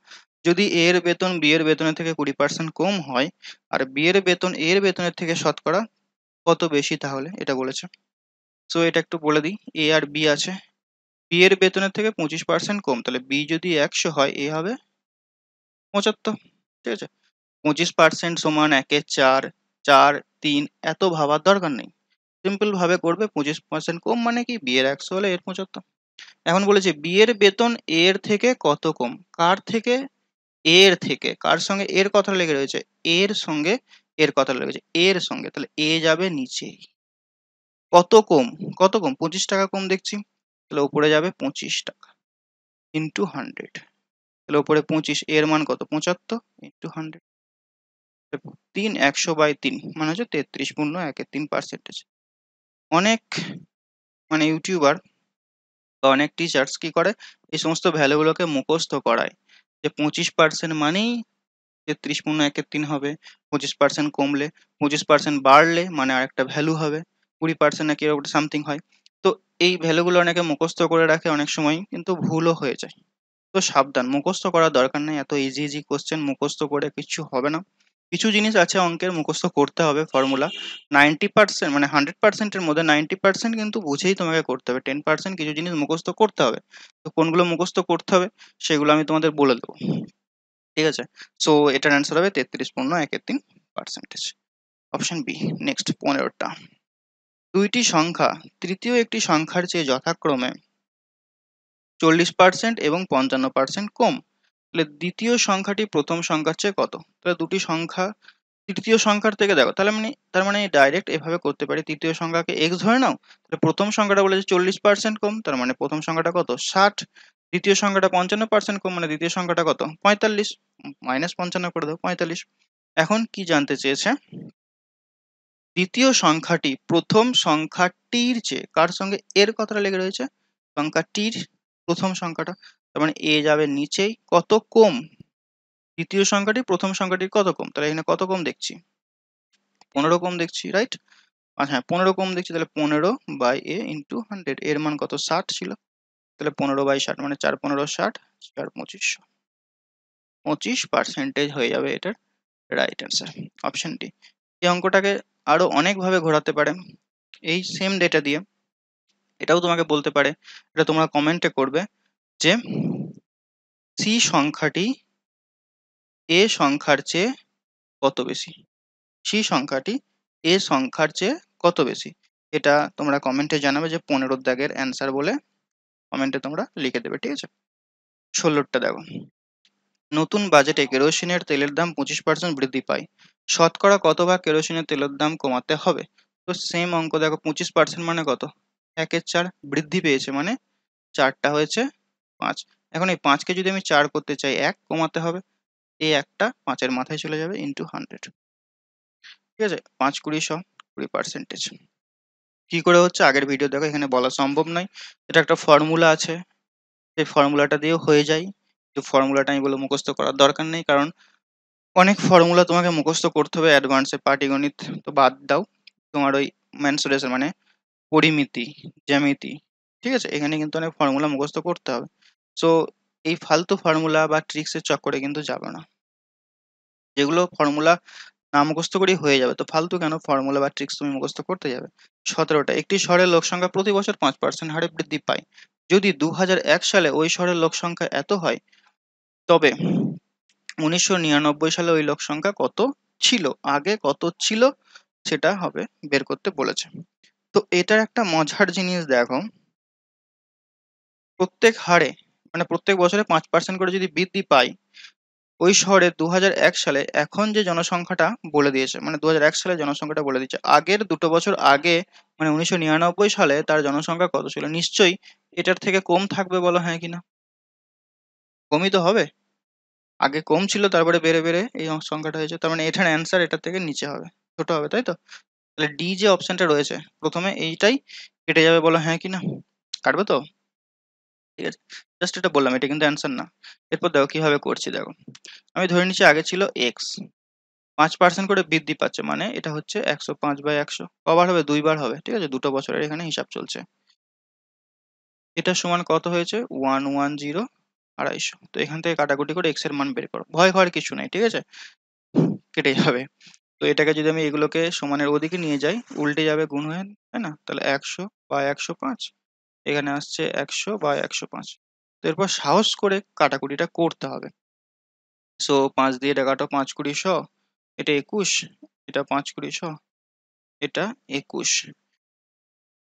S1: যদি এ এর বেতন বি এর বেতনের থেকে 20% কম হয় আর বি এর বেতন এ এর বেতনের থেকে শতকরা কত বেশি, তাহলে এটা বলেছে। সো এটা একটু বলে দিই, এ আর বি আছে, বি এর বেতনের থেকে 25% কম, তাহলে বি যদি 100 হয় এ হবে 75। ঠিক আছে, 25% সমান 1/4, 4, 3 এত ভাবার দরকার নেই, সিম্পল ভাবে করবে। 25% কম মানে কি, বি এর 100 হলে এর 75। এখন বলেছে বি এর বেতন এ এর থেকে কত কম, কার থেকে? এর থেকে। কার সঙ্গে এর কথা লেগে রয়েছে? এর সঙ্গে এর কথা লেগেছে, এর সঙ্গে, তাহলে এ যাবে নিচে। কত কম? কত কম? 25 টাকা কম দেখছি, তাহলে উপরে যাবে 25 টাকা ইন্টু 100, তাহলে উপরে 25, এর মান কত 75 ইন্টু 100, 3 100/3 মানে হচ্ছে 33.13%। অনেক মানে ইউটিউবার বা অনেক টিচার্স কি করে, এই সমস্ত ভ্যালুগুলোকে মুখস্থ করায় যে 25% মানেই 33.13 হবে, 25% কমলে, 25% বাড়লে মানে আরেকটা ভ্যালু হবে, 20% নাকি এরকম সামথিং হয়। তো এই ভ্যালুগুলো অনেকে মুখস্থ করে রাখে, অনেক সময় কিন্তু ভুলও হয়ে যায়। তো সাবধান, মুখস্থ করার দরকার নেই, এত ইজি ইজি কোশ্চেন মুখস্থ করে কিছু হবে না। কিছু জিনিস আছে অঙ্কের মুখস্থ করতে হবে, ফর্মুলা 90% মানে 100%-এর মধ্যে 90% কিন্তু বুঝেই তোমাকে করতে হবে, 10% কিছু জিনিস মুখস্থ করতে হবে। তো কোনগুলো মুখস্থ করতে হবে সেগুলো আমি তোমাদের বলে দেবো। ঠিক আছে, সো এটার অ্যান্সার হবে 33.13%। Option B. নেক্সট 15টা, দুইটি সংখ্যা তৃতীয় একটি সংখ্যার চেয়ে যথাক্রমে 40% এবং 55% কম, তাহলে দ্বিতীয় সংখ্যাটি প্রথম সংখ্যার চেয়ে কত? তাহলে দুটি সংখ্যা তৃতীয় সংখ্যার থেকে দেখো, তার মানে ডাইরেক্ট এভাবে করতে পারি, তৃতীয় সংখ্যাকে এক্স ধরে নাও, তাহলে প্রথম সংখ্যাটা বলেছে 40% কম, তার মানে প্রথম সংখ্যাটা কত 60, দ্বিতীয় সংখ্যাটা 55% কম, মানে দ্বিতীয় সংখ্যাটা কত? 45, -55 করে দাও, 45। এখন কি জানতে চেয়েছে? দ্বিতীয় সংখ্যাটি প্রথম সংখ্যাটির চেয়ে, কার সঙ্গে এর কথাটা লেগে রয়েছে? সংখ্যাটির প্রথম সংখ্যাটা, তার মানে এ যাবে নিচেই, কত কম? দ্বিতীয় সংখ্যাটি প্রথম সংখ্যাটির কত কম? তাহলে এখানে কত কম দেখছি? 15 কম দেখছি, রাইট? আচ্ছা হ্যাঁ, 15 কম দেখছি, তাহলে 15/a × 100, এর মান কত? 60 ছিল, তাহলে 15/60 মানে 4 15 60, 4 2500, 25% হয়ে যাবে এটার রাইট অ্যান্সার, অপশন ডি। এই অঙ্কটাকে আরো অনেক ভাবে ঘোরাতে পারে এই সেম ডেটা দিয়ে। এটাও তোমাকে বলতে পারে, এটা তোমরা কমেন্টে করবে, যে সি সংখ্যাটি এ সংখ্যার চেয়ে কত বেশি, সি সংখ্যাটি এ সংখ্যার চেয়ে কত বেশি। এটা তোমরা কমেন্টে জানাবে, যে 15 দাগের অ্যান্সার বলে কমেন্টে তোমরা লিখে দেবে, ঠিক আছে? 16টা দেখো, নতুন বাজেটে কেরোসিনের তেলের দাম 25% বৃদ্ধি পায়, শতকরা কত ভাগ কেরোসিনের তেলের দাম কমাতে হবে? তো সেম অঙ্ক দেখো, 25% মানে কত? 1/4 বৃদ্ধি পেয়েছে, মানে 4টা হয়েছে 5। এখন এই 5কে যদি আমি 4 করতে চাই, 1 কমাতে হবে, এই একটা 5-এর মাথায় চলে যাবে, ইন্টু 100, ঠিক আছে? 5 20 100, 20%। কি করে হচ্ছে আগের ভিডিও দেখো, এখানে বলা সম্ভব নয়, এটা একটা ফর্মুলা আছে, সেই ফর্মুলাটা দিয়েও হয়ে যায়। তো ফর্মুলাটা আমি বলে মুখস্থ করার দরকার নেই, কারণ অনেক ফর্মুলা তোমাকে মুখস্থ করতে হবে অ্যাডভান্সে, পাটিগণিত তো বাদ দাও, তোমার ওই মেন্সুরেশন মানে পরিমিতি, জ্যামিতি, ঠিক আছে? এখানে কিন্তু অনেক ফর্মুলা মুখস্থ করতে হবে। সো এই ফালতু ফর্মুলা বা ট্রিক্সের চক্করে কিন্তু যাবে না, যেগুলো ফর্মুলা না মুখস্থ করেই হয়ে যাবে, তো ফালতু কেন ফর্মুলা বা ট্রিক্স তুমি মুখস্থ করতে যাবে? 17টা, একটি শহরের লোক সংখ্যা প্রতি বছর 5% হারে বৃদ্ধি পায়, যদি 2001 সালে ওই শহরের লোক সংখ্যা এত হয়, তবে 1999 সালে ওই লোক সংখ্যা কত ছিল? আগে কত ছিল সেটা হবে বের করতে বলেছে। তো এটার একটা মজার জিনিস দেখো, প্রত্যেক হারে মানে প্রত্যেক বছরে 5% করে যদি বৃদ্ধি পায়, ওই শহরে 2001 সালে এখন যে জনসংখ্যাটা বলে দিয়েছে, মানে 2001 সালে জনসংখ্যাটা বলে দিয়েছে, আগের 2টো বছর আগে মানে 1999 সালে তার জনসংখ্যা কত ছিল? নিশ্চয়ই এটার থেকে কম থাকবে, বলো হ্যাঁ কিনা? কমই তো হবে, আগে কম ছিল তারপরে বেড়ে বেড়ে এই সংখ্যাটা হয়েছে, তার মানে এটার অ্যান্সার এটার থেকে নিচে হবে, ছোট হবে, তাই তো? তাহলে ডি যে অপশনটা রয়েছে প্রথমে এইটাই কেটে যাবে, বলো হ্যাঁ কিনা? কাটবে তো? ঠিক আছে, জাস্ট এটা বললাম, এটা কিন্তু অ্যান্সার না। এরপর দেখো কিভাবে করছি, দেখো আমি ধরে নিচ্ছি আগে ছিল এক্স, 5% করে বৃদ্ধি পাচ্ছে, মানে এটা হচ্ছে 105/100, কবার হবে? 2বার হবে, ঠিক আছে? 2টো বছরের এখানে হিসাব চলছে। এটা সমান কত হয়েছে? 110, 250। তো এখান থেকে কাটাকুটি করে এক্স এর মান বের করো, ভয় হওয়ার কিছু নাই, ঠিক আছে? কেটে যাবে। তো এটাকে যদি আমি এগুলোকে সমানের ওদিকে নিয়ে যাই, উল্টে যাবে গুণ হয়ে, তাই না? তাহলে 100/105, এখানে আসছে 100/105। তো এরপর সাহস করে কাটাকুটিটা করতে হবে। সো 5 দিয়ে এটা কাটো, 5 20 100, এটা 21, এটা 5 20 100, এটা 21,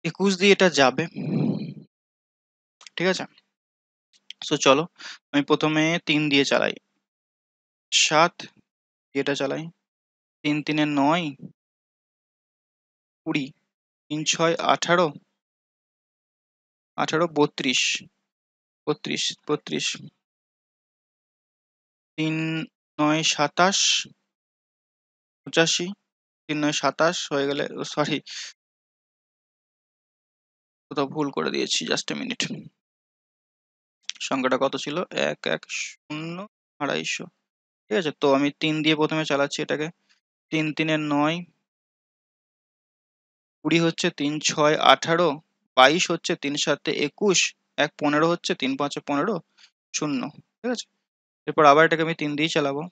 S1: 21 দিয়ে এটা যাবে, ঠিক আছে? সো চলো আমি প্রথমে 3 দিয়ে চালাই, 7 দিয়ে এটা চালাই, 3 3 9, 20, 3 6 18, 18 32, 32 32, 3 9 27, 85, 3 9 27 হয়ে গেলে, সরি কোথাও ভুল করে দিয়েছি, জাস্ট এ মিনিট, সংখ্যাটা কত ছিল? 110, 250, ঠিক আছে? তো আমি 3 দিয়ে প্রথমে চালাচ্ছি এটাকে, 3 3 9, 20 হচ্ছে, 3 6 18, 22 হচ্ছে, 3 7 21, 1 15 হচ্ছে, 3 5 15, 0, ঠিক আছে? এরপর আবার এটাকে আমি 3 দিয়ে চালাবো,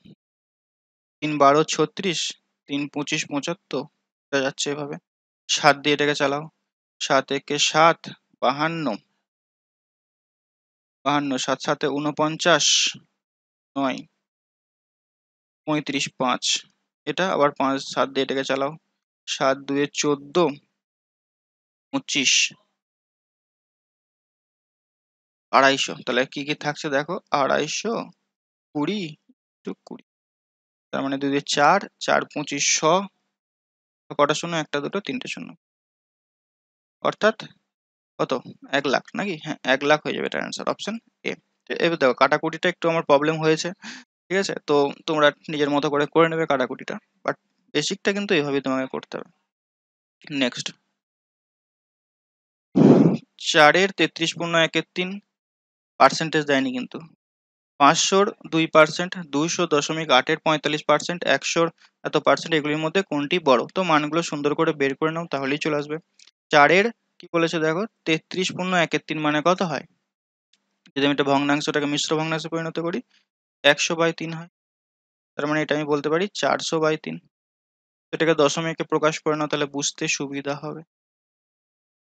S1: 3 12 36, 3 25 75, এটা যাচ্ছে এভাবে। 7 দিয়ে এটাকে চালাও, 7 একে 7, 52, 52, 7 7 49, 9, 35 5, এটা আবার 5 7 দিয়ে এটাকে চালাও, 7 2 14, 25, 250। তাহলে কি কি থাকছে দেখো, 250, 20, 20, তার মানে 2 দিয়ে 4, 4 25 100, কটা শূন্য? একটা দুটো তিনটে শূন্য, অর্থাৎ কত 1 লাখ নাকি? হ্যাঁ 1 লাখ হয়ে যাবে এটার অ্যান্সার, অপশন এ। এবার দেখো কাটাকুটিটা একটু আমার প্রবলেম হয়েছে, ঠিক আছে? তো তোমরা নিজের মতো করে নেবে কাটাকুটিটা, বাট বেসিকটা কিন্তু এইভাবেই তোমাকে করতে হবে। নেক্সট, 4-এর 33.1-3 পার্সেন্টেজ দেয়নি কিন্তু। 500-র 2%, 200.8-এর 45%, 100-র এত পার্সেন্ট, এগুলির মধ্যে কোনটি বড়? তো মানগুলো সুন্দর করে বের করে নাও, তাহলেই চলে আসবে। 4-এর কি বলেছে দেখো, 33.1-3 মানে কত হয়? যদি আমি এটা ভগ্নাংশটাকে মিশ্র ভগ্নাংশে পরিণত করি, 100/3 হয়। তার মানে এটা আমি বলতে পারি 400/3। এটাকে দশমিকে প্রকাশ করে নাও, তাহলে বুঝতে সুবিধা হবে।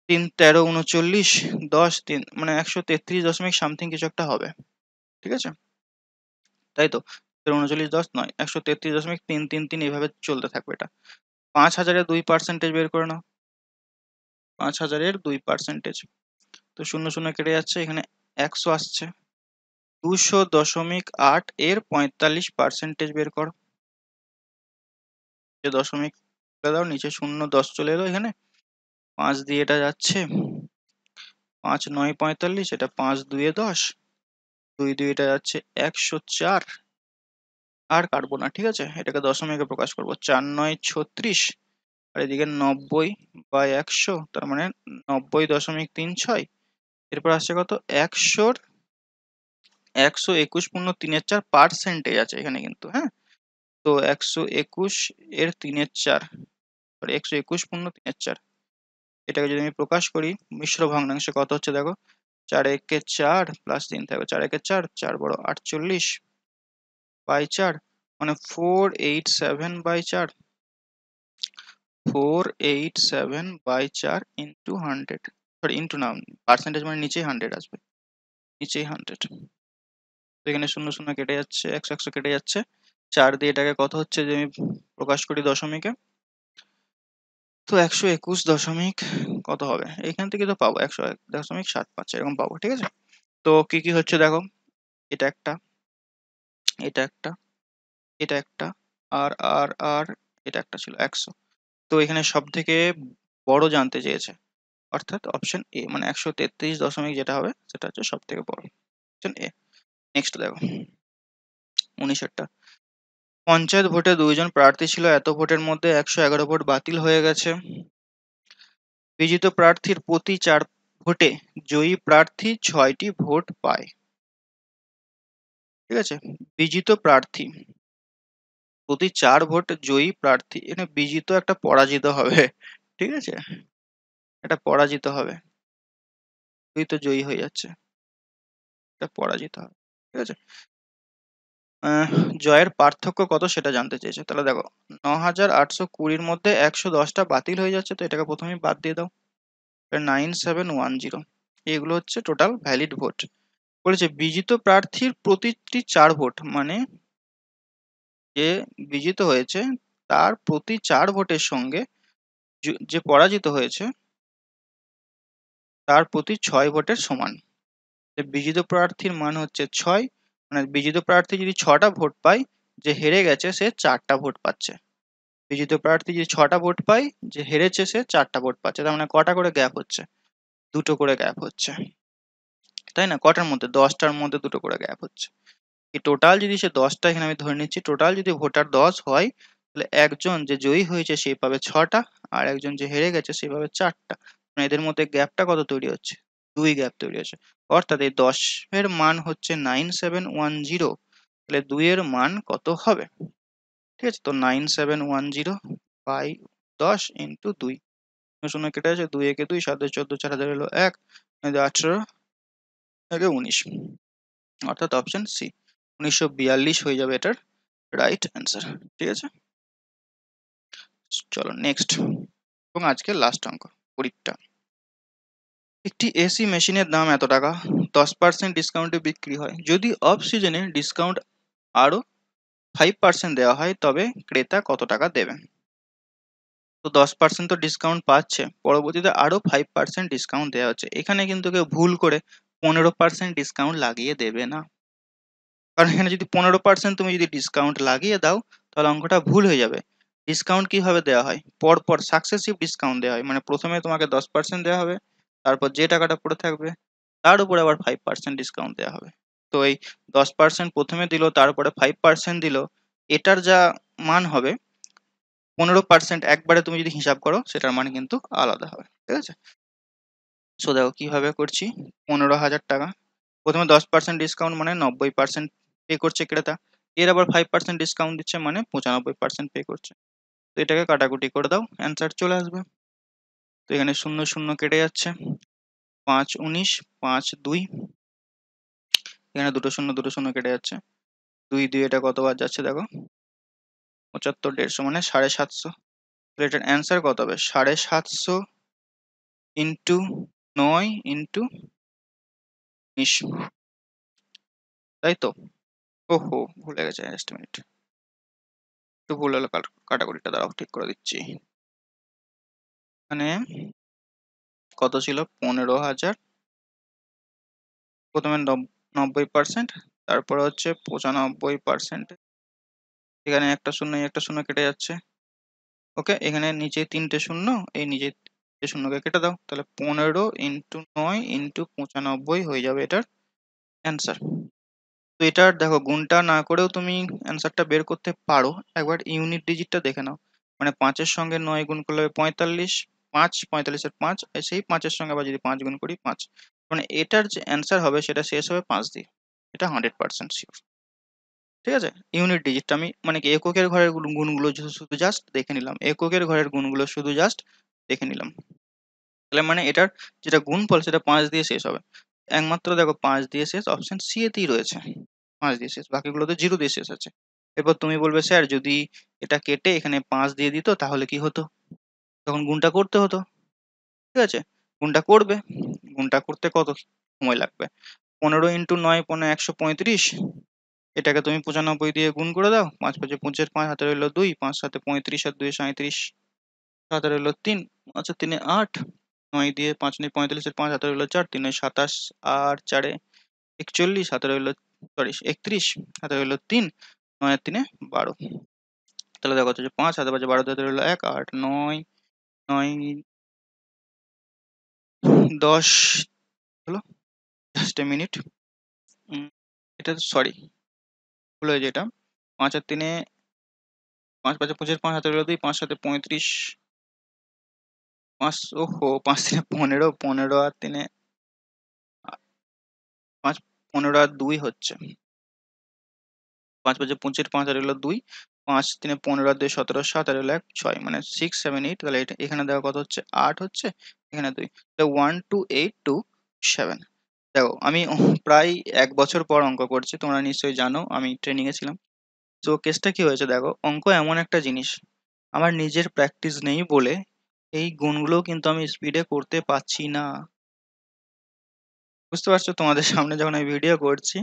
S1: 3 13 39 10 3 মানে 133 দশমিক সামথিং কিছু একটা হবে, ঠিক আছে? তাই তো? 39 10 নয়, 133.333 এইভাবে চলতে থাকবে এটা। 5000-এর 2% বের করে নাও। 5000-এর 2%, তো 0 0 কেটে যাচ্ছে, এখানে 100 আসছে। 200.8 এর 45% বের করো। যে দশমিক তুলে দাও, নিচে 0 10 চলে এলো, এখানে 5 দিয়ে এটা যাচ্ছে, 5 9 45, এটা 5 2 10, 2 2 এটা যাচ্ছে 104, আর কাটবো না, ঠিক আছে? এটাকে দশমিকে প্রকাশ করবো, 4 9 36, আর এদিকে 90/100, তার মানে 90.36। এরপর আসছে কত, 100-র 121.34 আছে এখানে কিন্তু, হ্যাঁ? তো 121 এর 3/4, সরি 121.34, এটাকে যদি আমি প্রকাশ করি মিশ্র ভগ্নাংশে, কত হচ্ছে দেখো, 4 একে 4 প্লাস 3 থাকবে, 4 একে 4, 4 বড় 48/4, মানে 487/4, 487/4 ইন্টু 100, সরি ইন্টু না, পার্সেন্টেজ মানে নিচেই 100 আসবে, নিচেই 100। তো এখানে 0 0 কেটে যাচ্ছে, 100 100 কেটে যাচ্ছে, 4 দিয়ে এটাকে কত হচ্ছে যে আমি প্রকাশ করি দশমিকে, তো 121 দশমিক কত হবে, এখান থেকে তো পাবো 101.75 এরকম পাবো, ঠিক আছে? তো কি কি হচ্ছে দেখো, এটা একটা, এটা একটা, এটা একটা, আর আর আর এটা একটা ছিল 100। তো এখানে সব থেকে বড় জানতে চেয়েছে, অর্থাৎ অপশন এ, মানে 133 দশমিক যেটা হবে সেটা হচ্ছে সব থেকে বড়, অপশন এ। নেক্সট দেখো 19-এরটা, পঞ্চায়েত ভোটে 2 জন প্রার্থী ছিল, এত ভোটের মধ্যে 111 ভোট বাতিল হয়ে গেছে। বিজিত প্রার্থীর প্রতি 4 ভোটে জয়ী প্রার্থী 6টি ভোট পায়, ঠিক আছে? বিজিত প্রার্থী প্রতি 4 ভোট জয়ী প্রার্থী, এখানে বিজিত একটা পরাজিত হবে, ঠিক আছে? এটা পরাজিত হবে, তুই তো জয়ী হয়ে যাচ্ছে, এটা পরাজিত হবে, ঠিক আছে? আহ, জয়ের পার্থক্য কত সেটা জানতে চেয়েছে, তাহলে দেখো 9820-র মধ্যে 110টা বাতিল হয়ে যাচ্ছে, তো এটাকে প্রথমেই বাদ দিয়ে দাও, 9710, এগুলো হচ্ছে টোটাল ভ্যালিড ভোট। বলেছে বিজিত প্রার্থীর প্রতিটি 4 ভোট, মানে যে বিজিত হয়েছে তার প্রতি 4 ভোটের সঙ্গে যে পরাজিত হয়েছে তার প্রতি 6 ভোটের সমান। বিজিত প্রার্থীর মান হচ্ছে 6, মানে বিজিত প্রার্থী যদি 6টা ভোট পায়, যে হেরে গেছে সে 4টা ভোট পাচ্ছে। বিজিত প্রার্থী যদি 6টা ভোট পায়, যে হেরেছে সে 4টা ভোট পাচ্ছে, তার মানে কটা করে গ্যাপ হচ্ছে, 2টো করে গ্যাপ হচ্ছে, তাই না? কটার মধ্যে, 10টার মধ্যে 2টো করে গ্যাপ হচ্ছে। এই টোটাল যদি সে 10টা, এখানে আমি ধরে নিচ্ছি টোটাল যদি ভোটার 10 হয়, তাহলে একজন যে জয়ী হয়েছে সে পাবে 6টা, আর একজন যে হেরে গেছে সে পাবে 4টা, মানে এদের মধ্যে গ্যাপটা কত তৈরি হচ্ছে, 2 গ্যাপ তৈরি হচ্ছে। অর্থাৎ এই 10 এর মান হচ্ছে 9710, তাহলে 2 এর মান কত হবে, ঠিক আছে? তো 9710 বাই 10 ইন্টু 2, 0 কেটে আছে, 2 একে 2, 7 14, 4000 হলো 1, 18 একে 19, অর্থাৎ অপশন সি 1942 হয়ে যাবে এটার রাইট অ্যান্সার, ঠিক আছে? চলো নেক্সট, এবং আজকে লাস্ট অঙ্ক 20টা। একটি এসি মেশিনের দাম এত টাকা, 10% ডিসকাউন্টে বিক্রি হয়, যদি অফ সিজনে ডিসকাউন্ট আরো 5% দেওয়া হয় তবে ক্রেতা কত টাকা দেবেন? তো 10% তো ডিসকাউন্ট পাচ্ছে, পরবর্তীতে আরো 5% ডিসকাউন্ট দেওয়া হচ্ছে, এখানে কিন্তু কেউ ভুল করে 15% ডিসকাউন্ট লাগিয়ে দেবে না, কারণ এখানে যদি 15% তুমি যদি ডিসকাউন্ট লাগিয়ে দাও, তাহলে অঙ্কটা ভুল হয়ে যাবে। ডিসকাউন্ট কিভাবে দেওয়া হয়, পর পর সাকসেসিভ ডিসকাউন্ট দেওয়া হয়, মানে প্রথমে তোমাকে 10% দেওয়া হবে, তারপর যে টাকাটা পড়ে থাকবে তার উপরে আবার 5% ডিসকাউন্ট দেওয়া হবে। তো এই 10% প্রথমে দিল, তারপরে 5% দিল, এটার যা মান হবে 15% একবারে তুমি যদি হিসাব করো সেটার মান কিন্তু আলাদা হবে। ঠিক আছে? সো দেখো কিভাবে করছি। 15,000 টাকা, প্রথমে 10% ডিসকাউন্ট মানে 90% পে করছে ক্রেতা, এর আবার 5% ডিসকাউন্ট দিচ্ছে মানে 95% পে করছে। তো এটাকে কাটাকুটি করে দাও, অ্যান্সার চলে আসবে। তো এখানে শূন্য শূন্য কেটে যাচ্ছে, 5 19, 5 2, এখানে দুটো শূন্য কেটে যাচ্ছে, 2 2, এটা কতবার যাচ্ছে দেখো, 75 150 মানে 750। তো এটার অ্যান্সার কত হবে, 750 ইন্টু 9 ইন্টু 19, তাই তো? ওহো, ভুলে গেছে, জাস্ট মিনিট, একটু ভুল হলো, কাটাকুটিটা দাঁড়াও ঠিক করে দিচ্ছি। মানে কত ছিল, 15,000, প্রথমে 90%, তারপরে হচ্ছে 95%, এখানে একটা শূন্য একটা শূন্য কেটে যাচ্ছে। ওকে, এখানে নিচে 3টে শূন্য, এই নিচে 3টে শূন্যকে কেটে দাও, তাহলে 15 ইন্টু 9 ইন্টু 95 হয়ে যাবে এটার অ্যান্সার। তো এটার দেখো গুণটা না করেও তুমি অ্যান্সারটা বের করতে পারো, একবার ইউনিট ডিজিটটা দেখে নাও। মানে 5-এর সঙ্গে 9 গুণ করলে 45, 5 45-এর 5, সেই 5-এর সঙ্গে আবার যদি 5 গুণ করি 5, মানে এটার যে অ্যান্সার হবে সেটা শেষ হবে 5 দিয়ে, এটা 100% শিওর। ঠিক আছে? ইউনিট ডিজিটটা আমি মানে কি এককের ঘরের গুণগুলো শুধু জাস্ট দেখে নিলাম, এককের ঘরের গুণগুলো শুধু জাস্ট দেখে নিলাম, তাহলে মানে এটার যেটা গুণফল সেটা 5 দিয়ে শেষ হবে। একমাত্র দেখো 5 দিয়ে শেষ অপশন সি এতেই রয়েছে, 5 দিয়ে শেষ, বাকিগুলোতে 0 দিয়ে শেষ আছে। এরপর তুমি বলবে স্যার যদি এটা কেটে এখানে 5 দিয়ে দিত তাহলে কি হতো, তখন গুণটা করতে হতো। ঠিক আছে, গুণটা করবে, গুণটা করতে কত সময় লাগবে, 15 ইন্টু 9 15 135, এটাকে তুমি 95 দিয়ে গুণ করে দাও, 5 5 25, 5 হাতে রইলো 2, 5 7 35 আর 2 37, হাতে রইলো 3, আচ্ছা 3 8, 9 দিয়ে 5 9 45 এর 5 হাতে রইলো 4, 3 27 আর 4 41, হাতে রইলো সরি 31, হাতে রইলো 3, 9 আর 3 12, তাহলে দেখো হচ্ছে 5 হাতে পাঁচে 12, হাতে রইলো 1 8 9 9 10 হলো, জাস্ট এ মিনিট, এটা সরি ভুল হয়েছে, এটা 5 আর 3 5 5 25, 5 হাতে রইলো 2, 5 7 35, 5 ওহো 5 3 15, 15 আর 3 5 15 আর 2 হচ্ছে, 5 5 25, 5 আর হলো 2, 5 3 15 আর 2 17, 7 আর হলো 1 6, মানে 6 7 8, তাহলে এটা এখানে দেখো কত হচ্ছে 8 হচ্ছে, এখানে 2, তাহলে 1 2 8 2 7। দেখো আমি প্রায় 1 বছর পর অঙ্ক করছি, তোমরা নিশ্চয়ই জানো আমি ট্রেনিং এ ছিলাম। তো কেসটা কি হয়েছে দেখো, অঙ্ক এমন একটা জিনিস, আমার নিজের প্র্যাকটিস নেই বলে এই গুণগুলো কিন্তু আমি স্পিডে করতে পারছি না। বুঝতে পারছো, তোমাদের সামনে যখন আমি ভিডিও করছি,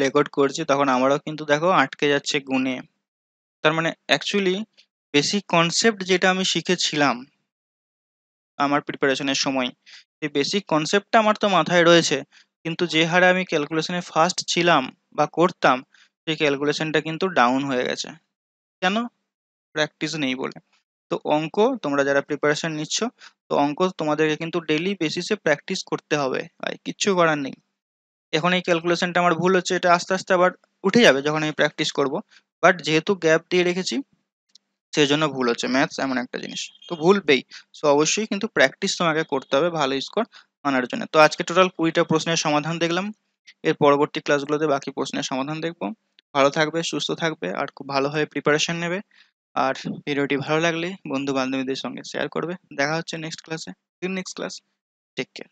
S1: রেকর্ড করছি, তখন আমারও কিন্তু দেখো আটকে যাচ্ছে গুণে। তার মানে অ্যাকচুয়ালি বেসিক কনসেপ্ট যেটা আমি শিখেছিলাম আমার প্রিপারেশনের সময়, এই বেসিক কনসেপ্টটা আমার তো মাথায় রয়েছে, কিন্তু যে হারে আমি ক্যালকুলেশনে ফার্স্ট ছিলাম বা করতাম, সেই ক্যালকুলেশনটা কিন্তু ডাউন হয়ে গেছে। কেন? প্র্যাকটিস নেই বলে। তো অঙ্ক তোমরা যারা প্রিপারেশন নিচ্ছ, তো অঙ্ক তোমাদেরকে কিন্তু ডেইলি বেসিসে প্র্যাকটিস করতে হবে, ভাই কিচ্ছু করার নেই। এখন এই ক্যালকুলেশনটা আমার ভুল হচ্ছে, এটা আস্তে আস্তে আবার উঠে যাবে যখন আমি প্র্যাকটিস করব, বাট যেহেতু গ্যাপ দিয়ে রেখেছি সেই জন্য ভুল হচ্ছে। ম্যাথস এমন একটা জিনিস, তো ভুলবেই। সো অবশ্যই কিন্তু প্র্যাকটিস তোমাকে করতে হবে ভালো স্কোর আনার জন্য। তো আজকে টোটাল 20টা প্রশ্নের সমাধান দেখলাম, এর পরবর্তী ক্লাসগুলোতে বাকি প্রশ্নের সমাধান দেখবো। ভালো থাকবে, সুস্থ থাকবে, আর খুব ভালোভাবে প্রিপারেশন নেবে। আর ভিডিওটি ভালো লাগলে বন্ধু বান্ধবীদের সঙ্গে শেয়ার করবে। দেখা হচ্ছে নেক্সট ক্লাসে, নেক্সট ক্লাস, টেক কেয়ার।